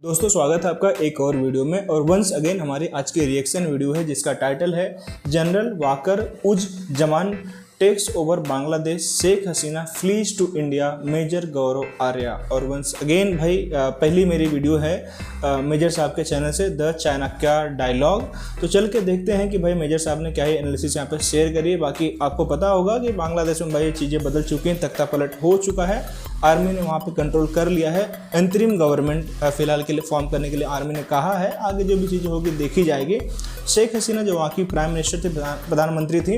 दोस्तों स्वागत है आपका एक और वीडियो में। और वंस अगेन हमारी आज की रिएक्शन वीडियो है जिसका टाइटल है general Waker Uz Zaman takes over Bangladesh, Sheikh Hasina flees to India, major Gaurav Arya. और वंस अगेन भाई पहली मेरी वीडियो है मेजर साहब के चैनल से द चाणक्य डायलॉग। तो चल के देखते हैं कि भाई मेजर साहब ने क्या ही एनालिसिस यहाँ पे शेयर करी है। बाकी आपको पता होगा कि बांग्लादेश में भाई चीज़ें बदल चुकी हैं, तख्ता पलट हो चुका है, आर्मी ने वहाँ पे कंट्रोल कर लिया है। अंतरिम गवर्नमेंट फिलहाल के लिए फॉर्म करने के लिए आर्मी ने कहा है, आगे जो भी चीज़ें होगी देखी जाएगी। शेख हसीना जो वहाँ की प्राइम मिनिस्टर थी, प्रधानमंत्री थी,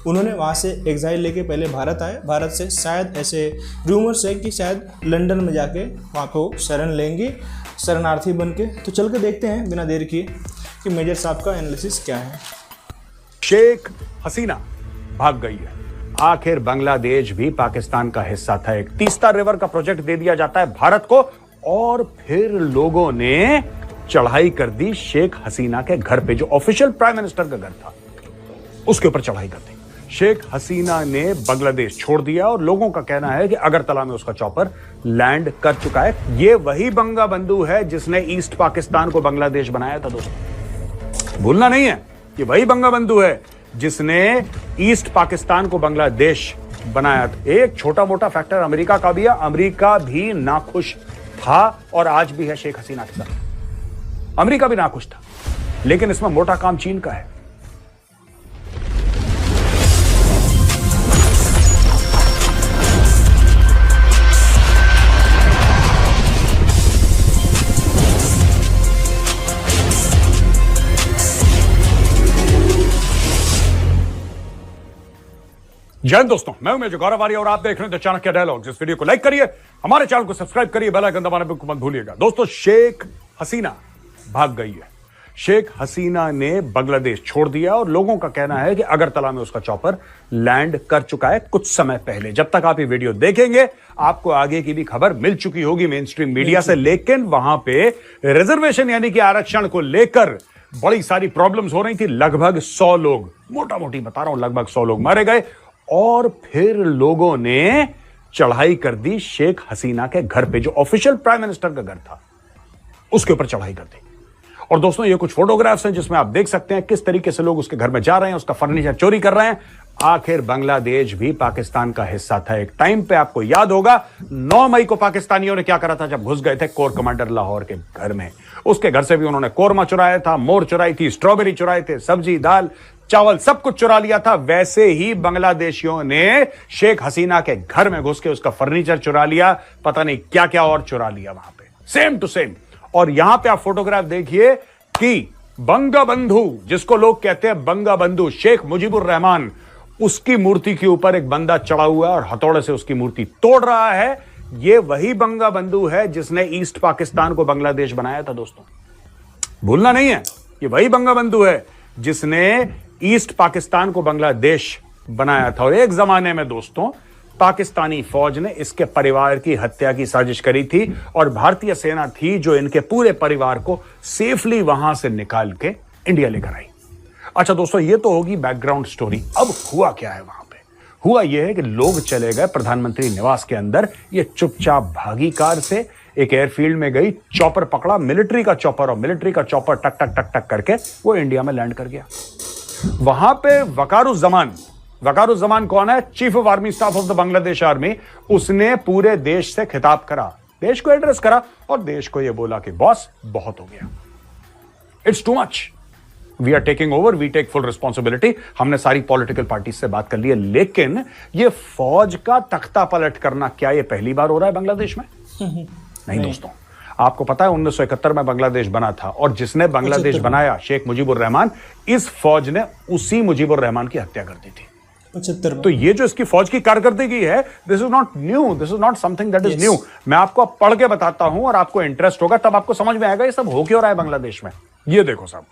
उन्होंने वहाँ से एग्जाइल लेके पहले भारत आए। भारत से शायद ऐसे रूमर्स है कि शायद लंदन में जाके वहाँ को शरण लेंगी, शरणार्थी बन के। तो चल के देखते हैं बिना देर किए कि मेजर साहब का एनालिसिस क्या है। शेख हसीना भाग गई है। आखिर बांग्लादेश भी पाकिस्तान का हिस्सा था। एक तीस्ता रिवर का प्रोजेक्ट दे दिया जाता है भारत को, और फिर लोगों ने चढ़ाई कर दी शेख हसीना के घर पे, जो ऑफिशियल प्राइम मिनिस्टर का घर था, उसके ऊपर चढ़ाई कर दी। शेख हसीना ने बांग्लादेश छोड़ दिया और लोगों का कहना है कि अगरतला में उसका चॉपर लैंड कर चुका है। ये वही बंगा बंधु है जिसने ईस्ट पाकिस्तान को बांग्लादेश बनाया था। दोस्तों भूलना नहीं है, ये वही बंगा बंधु है जिसने ईस्ट पाकिस्तान को बांग्लादेश बनाया था। एक छोटा मोटा फैक्टर अमेरिका का भी है, अमेरिका भी नाखुश था और आज भी है शेख हसीना के साथ। अमेरिका भी नाखुश था, लेकिन इसमें मोटा काम चीन का है। जय हिंद दोस्तों, मैं हूं मेजर गौरव आर्या और आप देख रहे हैं द चाणक्य डायलॉग। इस वीडियो को लाइक करिए, हमारे चैनल को सब्सक्राइब करिए, बेल आइकन दबाना बिल्कुल मत भूलिएगा। दोस्तों शेख हसीना भाग गई है। शेख हसीना ने बांग्लादेश छोड़ दिया और लोगों का कहना है कि अगरतला में उसका चॉपर लैंड कर चुका है कुछ समय पहले। जब तक आप ये वीडियो देखेंगे आपको आगे की भी खबर मिल चुकी होगी मेन स्ट्रीम मीडिया से, लेकिन वहां पे रिजर्वेशन यानी कि आरक्षण को लेकर बड़ी सारी प्रॉब्लम्स हो रही थी। लगभग 100 लोग, मोटा मोटी बता रहा हूं, लगभग 100 लोग मारे गए और फिर लोगों ने चढ़ाई कर दी शेख हसीना के घर पे, जो ऑफिशियल प्राइम मिनिस्टर का घर था, उसके ऊपर चढ़ाई कर दी। और दोस्तों ये कुछ फोटोग्राफ्स हैं जिसमें आप देख सकते हैं किस तरीके से लोग उसके घर में जा रहे हैं, उसका फर्नीचर चोरी कर रहे हैं। आखिर बांग्लादेश भी पाकिस्तान का हिस्सा था एक टाइम पे। आपको याद होगा 9 मई को पाकिस्तानियों ने क्या करा था जब घुस गए थे कोर कमांडर लाहौर के घर में। उसके घर से भी उन्होंने कोरमा चुराया था, मोर चुराई थी, स्ट्रॉबेरी चुराए थे, सब्जी दाल चावल सब कुछ चुरा लिया था। वैसे ही बांग्लादेशियों ने शेख हसीना के घर में घुस के उसका फर्नीचर चुरा लिया, पता नहीं क्या क्या और चुरा लिया वहां पे, सेम टू सेम। और यहां पे आप फोटोग्राफ देखिए कि बंगा बंधु, जिसको लोग कहते हैं बंगा बंधु, शेख मुजीबुर रहमान, उसकी मूर्ति के ऊपर एक बंदा चढ़ा हुआ है और हथौड़े से उसकी मूर्ति तोड़ रहा है। यह वही बंगा बंधु है जिसने ईस्ट पाकिस्तान को बांग्लादेश बनाया था। दोस्तों भूलना नहीं है, यह वही बंगा बंधु है जिसने ईस्ट पाकिस्तान को बांग्लादेश बनाया था। और एक जमाने में दोस्तों पाकिस्तानी फौज ने इसके परिवार की हत्या की साजिश करी थी और भारतीय सेना थी जो इनके पूरे परिवार को सेफली वहां से निकाल के इंडिया लेकर आई। अच्छा दोस्तों, ये तो होगी बैकग्राउंड स्टोरी। अब हुआ क्या है वहां पे? हुआ यह है कि लोग चले गए प्रधानमंत्री निवास के अंदर, ये चुपचाप भागी कार से एक एयरफील्ड में गई, चॉपर पकड़ा, मिलिट्री का चॉपर, और मिलिट्री का चॉपर टक टक टक टक करके वो इंडिया में लैंड कर गया। वहां पे वकारुज्जमान कौन है? Chief of army staff of the Bangladesh army. उसने पूरे देश से खिताब करा, देश को एड्रेस करा और देश को यह बोला कि बॉस बहुत हो गया, it's too much, we are taking over, we take full responsibility. हमने सारी पॉलिटिकल पार्टी से बात कर ली है। लेकिन यह फौज का तख्ता पलट करना क्या यह पहली बार हो रहा है बांग्लादेश में? नहीं दोस्तों, आपको पता है 1971 में बांग्लादेश बना था और जिसने बांग्लादेश बनाया शेख मुजीबुर रहमान, इस फौज ने उसी मुजीबुर रहमान की हत्या कर दी थी 75 में। तो ये जो इसकी फौज की कारकर्दगी है, this is not new, this is not something that is new. मैं आपको पढ़ के बताता हूं और आपको इंटरेस्ट होगा, तब आपको समझ में आएगा ये सब हो क्यों रहा है बांग्लादेश में। ये देखो साहब,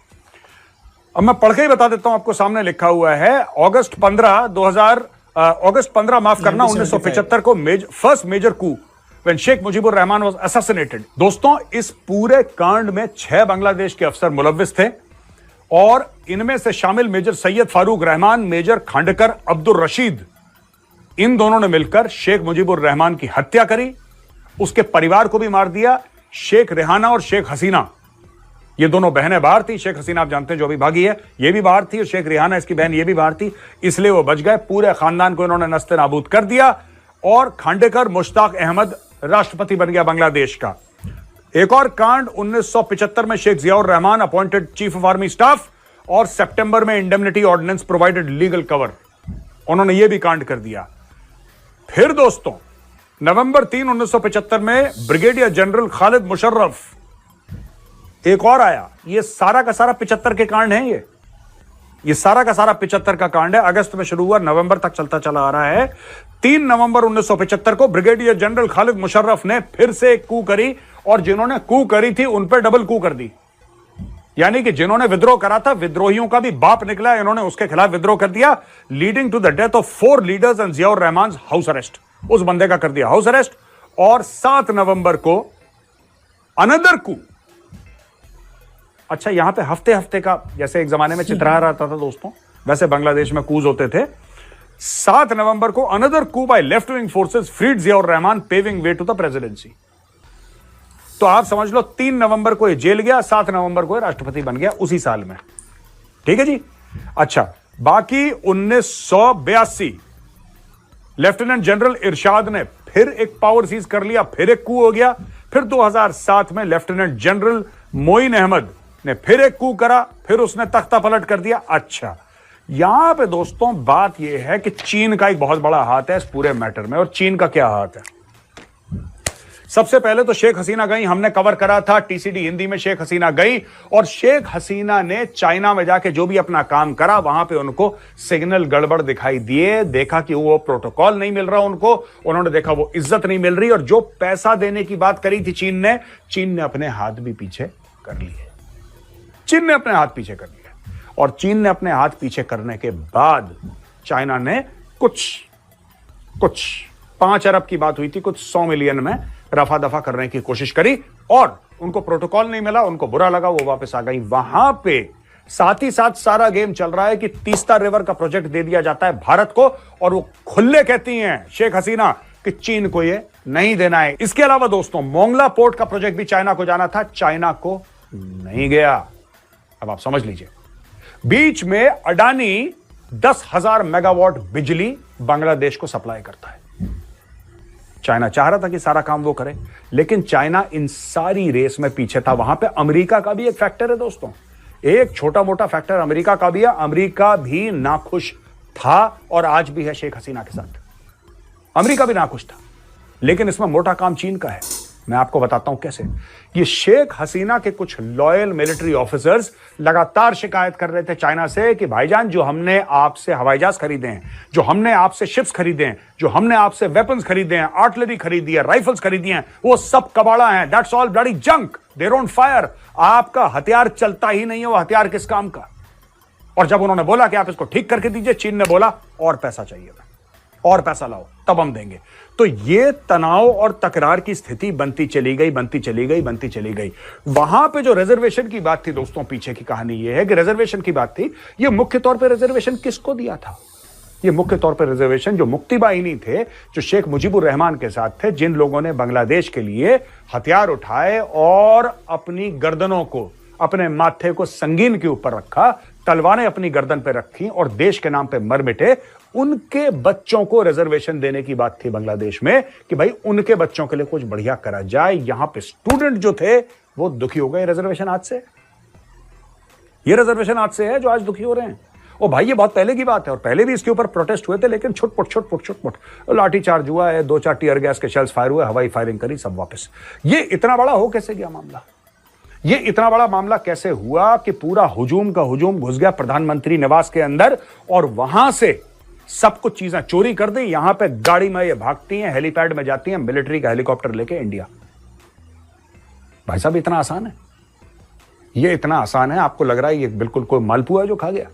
अब मैं पढ़ के ही बता देता हूं, आपको सामने लिखा हुआ है अगस्त 15 माफ करना 1975 को first major coup when Sheikh Mujibur Rahman was assassinated। दोस्तों इस पूरे कांड में 6 बांग्लादेश के अफसर मुलव्विस थे और इनमें से शामिल मेजर सैयद फारूक रहमान, मेजर खांडकर अब्दुल रशीद, इन दोनों ने मिलकर शेख मुजीबुर रहमान की हत्या करी, उसके परिवार को भी मार दिया। शेख रेहाना और शेख हसीना, ये दोनों बहनें बाहर थी। शेख हसीना आप जानते हैं जो अभी भागी है, ये भी बाहर थी, और शेख रेहाना इसकी बहन ये भी बाहर थी, इसलिए वो बच गए। पूरे खानदान को इन्होंने नस्ते नाबूद कर दिया और खांडेकर मुश्ताक अहमद राष्ट्रपति बन गया बांग्लादेश का। एक और कांड 1975 में Sheikh Ziaur Rahman appointed chief of army staff, और सितंबर में indemnity ordinance provided legal cover, उन्होंने यह भी कांड कर दिया। फिर दोस्तों नवंबर 3, 1975 में ब्रिगेडियर जनरल खालिद मुशर्रफ एक और आया। ये सारा का सारा 75 के कांड हैं। ये सारा का सारा 75 का कांड है। अगस्त में शुरू हुआ, नवंबर तक चलता चला आ रहा है। 3 नवंबर 1975 को ब्रिगेडियर जनरल खालिद मुशर्रफ ने फिर से एक कू करी, और जिन्होंने कू करी थी उन पर डबल कू कर दी। यानी कि जिन्होंने विद्रोह करा था, विद्रोहियों का भी बाप निकला, इन्होंने उसके खिलाफ विद्रोह कर दिया, leading to the death of 4 leaders and Ziaur Rahman house arrest. उस बंदे का कर दिया हाउस अरेस्ट। और 7 नवंबर को अनदर कू। अच्छा, यहां पे हफ्ते हफ्ते का, जैसे एक जमाने में चित्रा रहता था दोस्तों, वैसे बांग्लादेश में कूज होते थे। 7 नवंबर को another coup by left wing forces freed Ziaur Rahman, paving way to the presidency. तो आप समझ लो 3 नवंबर को ये जेल गया, 7 नवंबर को ये राष्ट्रपति बन गया उसी साल में। ठीक है जी। अच्छा, बाकी 1982 लेफ्टिनेंट जनरल इरशाद ने फिर एक पावर सीज कर लिया, फिर एक कू हो गया। फिर 2007 में लेफ्टिनेंट जनरल मोइन अहमद ने फिर एक कू करा, फिर उसने तख्ता पलट कर दिया। अच्छा, यहां पे दोस्तों बात यह है कि चीन का एक बहुत बड़ा हाथ है इस पूरे मैटर में। और चीन का क्या हाथ है? सबसे पहले तो शेख हसीना गई, हमने कवर करा था टीसीडी हिंदी में। शेख हसीना गई और शेख हसीना ने चाइना में जाके जो भी अपना काम करा, वहां पे उनको सिग्नल गड़बड़ दिखाई दिए। देखा कि वो प्रोटोकॉल नहीं मिल रहा उनको, उन्होंने देखा वो इज्जत नहीं मिल रही, और जो पैसा देने की बात करी थी चीन ने अपने हाथ भी पीछे कर लिए। चीन ने अपने हाथ पीछे कर लिए, और चीन ने अपने हाथ पीछे करने के बाद चाइना ने कुछ 5 अरब की बात हुई थी, कुछ 100 मिलियन में रफा दफा करने की कोशिश करी, और उनको प्रोटोकॉल नहीं मिला, उनको बुरा लगा, वो वापस आ गई। वहां पे साथ ही साथ सारा गेम चल रहा है कि तीस्ता रिवर का प्रोजेक्ट दे दिया जाता है भारत को, और वो खुले कहती हैं शेख हसीना कि चीन को ये नहीं देना है। इसके अलावा दोस्तों मोंगला पोर्ट का प्रोजेक्ट भी चाइना को जाना था, चाइना को नहीं गया। अब आप समझ लीजिए, बीच में अडानी 10,000 मेगावाट बिजली बांग्लादेश को सप्लाई करता है। चाइना चाह रहा था कि सारा काम वो करे, लेकिन चाइना इन सारी रेस में पीछे था। वहां पे अमेरिका का भी एक फैक्टर है दोस्तों, एक छोटा मोटा फैक्टर अमेरिका का भी है। अमेरिका भी नाखुश था और आज भी है शेख हसीना के साथ। अमेरिका भी नाखुश था, लेकिन इसमें मोटा काम चीन का है। मैं आपको बताता हूं कैसे। ये शेख हसीना के कुछ लॉयल मिलिट्री ऑफिसर्स लगातार शिकायत कर रहे थे चाइना से कि भाईजान, जो हमने आपसे हवाई जहाज खरीदे हैं, जो हमने आपसे शिप्स खरीदे हैं, जो हमने आपसे वेपन्स खरीदे हैं, आर्टिलरी खरीदी है, राइफल्स खरीदी हैं, वो सब कबाड़ा हैं। That's all bloody junk, they don't fire. आपका हथियार चलता ही नहीं है, वो हथियार किस काम का। और जब उन्होंने बोला कि आप इसको ठीक करके दीजिए, चीन ने बोला और पैसा चाहिए, और पैसा लाओ तब हम देंगे। तो ये तनाव और तकरार की स्थिति बनती चली गई। वहां पे जो रिजर्वेशन की बात थी दोस्तों, पीछे की कहानी ये है कि रिजर्वेशन की बात थी। ये मुख्य तौर पे रिजर्वेशन किसको दिया था? ये मुख्य तौर पे रिजर्वेशन जो मुक्ति बाहिनी थे, जो शेख मुजीबुर रहमान के साथ थे, जिन लोगों ने बांग्लादेश के लिए हथियार उठाए और अपनी गर्दनों को, अपने माथे को संगीन के ऊपर रखा, तलवारें अपनी गर्दन पे रखी और देश के नाम पे मर मिटे, उनके बच्चों को रिजर्वेशन देने की बात थी बांग्लादेश में कि भाई उनके बच्चों के लिए कुछ बढ़िया करा जाए। यहां पे स्टूडेंट जो थे वो दुखी हो गए रिजर्वेशन आज से। ये रिजर्वेशन आज से है जो आज दुखी हो रहे हैं। ओ भाई, ये बहुत पहले की बात है और पहले भी इसके ऊपर प्रोटेस्ट हुए थे, लेकिन छुटपुट लाठी चार्ज हुआ है, 2-4 टीयर गैस के शेल्स फायर हुए, हवाई फायरिंग करी, सब वापस। ये इतना बड़ा हो कैसे गया मामला? ये इतना बड़ा मामला कैसे हुआ कि पूरा हुजूम का हुजूम घुस गया प्रधानमंत्री निवास के अंदर और वहां से सब कुछ चीजें चोरी कर दी। यहां पे गाड़ी में ये भागती हैं, हेलीपैड में जाती हैं, मिलिट्री का हेलीकॉप्टर लेके इंडिया। भाई साहब, इतना आसान है? ये इतना आसान है? आपको लग रहा है ये बिल्कुल कोई मालपुआ जो खा गया?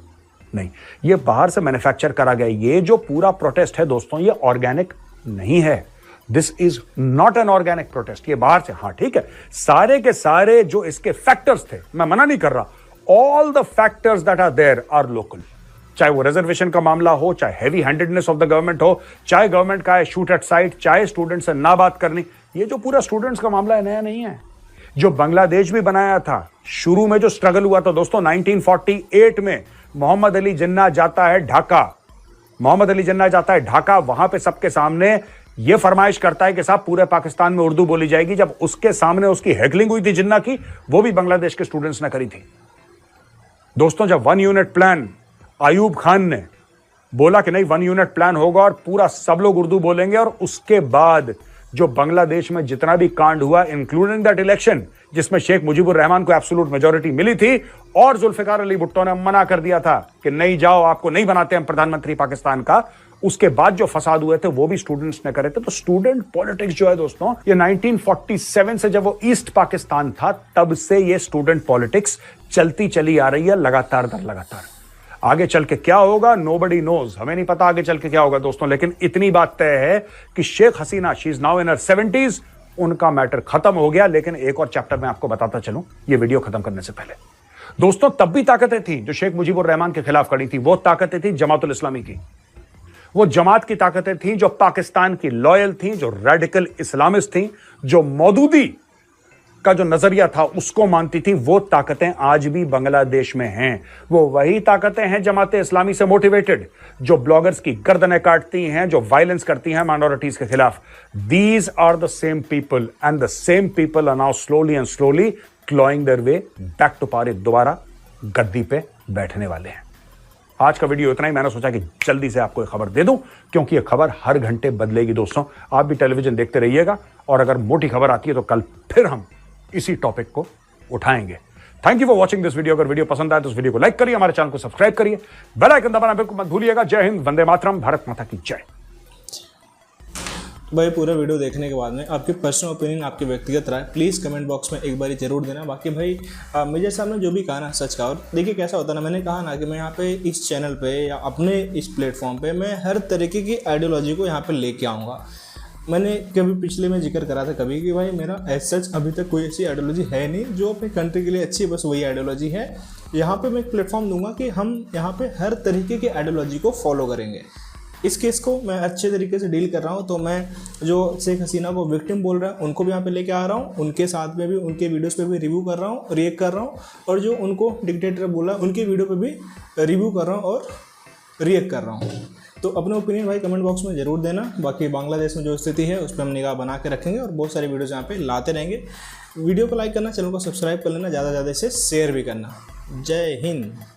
नहीं, ये बाहर से मैन्युफैक्चर करा गया। ये जो पूरा प्रोटेस्ट है दोस्तों, ये ऑर्गेनिक नहीं है। This is not an organic protest. ये बाहर से, हाँ ठीक है, सारे के सारे जो इसके फैक्टर्स थे, मैं मना नहीं कर रहा, all the factors that are there are local. चाहे वो रिजर्वेशन का मामला हो, चाहे heavy handedness of the government हो, चाहे गवर्नमेंट का है शूट एट साइट, चाहे स्टूडेंट्स से ना बात करनी। ये जो पूरा स्टूडेंट्स का मामला है, नया नहीं है। जो बांग्लादेश भी बनाया था, शुरू में जो स्ट्रगल हुआ था दोस्तों 1948 में, मोहम्मद अली जिन्ना जाता है ढाका, वहां पे सबके सामने यह फरमाइश करता है कि साहब पूरे पाकिस्तान में उर्दू बोली जाएगी। जब उसके सामने उसकी हैकलिंग हुई थी जिन्ना की, वो भी बांग्लादेश के स्टूडेंट्स ने करी थी दोस्तों। जब 1 यूनिट प्लान आयूब खान ने बोला कि नहीं 1 यूनिट प्लान होगा और पूरा सब लोग उर्दू बोलेंगे, और उसके बाद जो बांग्लादेश में जितना भी कांड हुआ, इंक्लूडिंग दैट इलेक्शन जिसमें शेख मुजीबुर रहमान को एब्सोल्यूट मेजॉरिटी मिली थी और जुल्फिकार अली भुट्टो ने मना कर दिया था कि नहीं जाओ, आपको नहीं बनाते हम प्रधानमंत्री पाकिस्तान का, उसके बाद जो फसाद हुए थे वो भी स्टूडेंट्स ने करे थे। तो स्टूडेंट पॉलिटिक्स जो है दोस्तों, ये 1947 से जब वो ईस्ट पाकिस्तान था तब से ये स्टूडेंट पॉलिटिक्स चलती चली आ रही है, लगातार दर लगातार। आगे चल के क्या होगा नोबडी नोज, हमें नहीं पता आगे चल के क्या होगा दोस्तों, लेकिन इतनी बात तय है कि Sheikh Hasina she is now in her 70s, उनका मैटर खत्म हो गया। लेकिन एक और चैप्टर मैं आपको बताता चलूं ये वीडियो खत्म करने से पहले दोस्तों, तब भी ताकतें थी जो शेख मुजीबुर रहमान के खिलाफ खड़ी थी, वो ताकतें थी जमातुल इस्लामी की, वो जमात की ताकतें थी जो पाकिस्तान की लॉयल थी, जो रेडिकल इस्लामिस्ट थी, जो मौदूदी का जो नजरिया था उसको मानती थी। वो ताकतें आज भी बांग्लादेश में हैं। वो वही ताकतें हैं जमात इस्लामी से मोटिवेटेड, जो ब्लॉगर्स की गर्दनें काटती हैं, जो वायलेंस करती हैं माइनॉरिटीज के खिलाफ। These are the same people and the same people are now slowly and slowly clawing their way back to power, दोबारा गद्दी पे बैठने वाले हैं। आज का वीडियो इतना ही, मैंने सोचा कि जल्दी से आपको एक खबर दे दूं, क्योंकि ये खबर हर घंटे बदलेगी दोस्तों। आप भी टेलीविजन देखते रहिएगा, और अगर मोटी खबर आती है तो कल फिर हम इसी टॉपिक को उठाएंगे। Thank you for watching this video. अगर वीडियो पसंद आए तो इस वीडियो को लाइक करिए, हमारे चैनल को सब्सक्राइब करिए, बेल आइकन दबाना बिल्कुल मत भूलिएगा। जय हिंद, वंदे मातरम, भारत माता की जय। भाई पूरा वीडियो देखने के बाद में आपकी पर्सनल ओपिनियन, आपकी व्यक्तिगत राय प्लीज़ कमेंट बॉक्स में एक बार जरूर देना। बाकी भाई मेरे सामने जो भी कहा ना सच कहा। और देखिए कैसा होता है ना, मैंने कहा ना कि मैं यहाँ पे इस चैनल पे या अपने इस प्लेटफॉर्म पे मैं हर तरीके की आइडियोलॉजी को यहाँ पे लेके आऊँगा। मैंने कभी पिछले में जिक्र करा था कभी कि भाई मेरा एज सच अभी तक कोई ऐसी आइडियोलॉजी है नहीं जो अपनी कंट्री के लिए अच्छी है, बस वही आइडियोलॉजी है। यहाँ पे मैं एक प्लेटफॉर्म दूंगा कि हम यहाँ पे हर तरीके की आइडियोलॉजी को फॉलो करेंगे। इस केस को मैं अच्छे तरीके से डील कर रहा हूँ, तो मैं जो शेख हसीना को विक्टिम बोल रहा है उनको भी यहाँ पे लेके आ रहा हूँ, उनके साथ में भी उनके वीडियोस पे भी रिव्यू कर रहा हूँ, रिएक्ट कर रहा हूँ, और जो उनको डिक्टेटर बोला उनके वीडियो पे भी रिव्यू कर रहा हूँ और रिएक्ट कर रहा हूँ। तो अपने ओपिनियन भाई कमेंट बॉक्स में ज़रूर देना। बाकी बांग्लादेश में जो स्थिति है उस पर हम निगाह बना के रखेंगे और बहुत सारी वीडियोज़ यहाँ पे लाते रहेंगे। वीडियो को लाइक करना, चैनल को सब्सक्राइब कर लेना, ज़्यादा से ज़्यादा इसे शेयर भी करना। जय हिंद।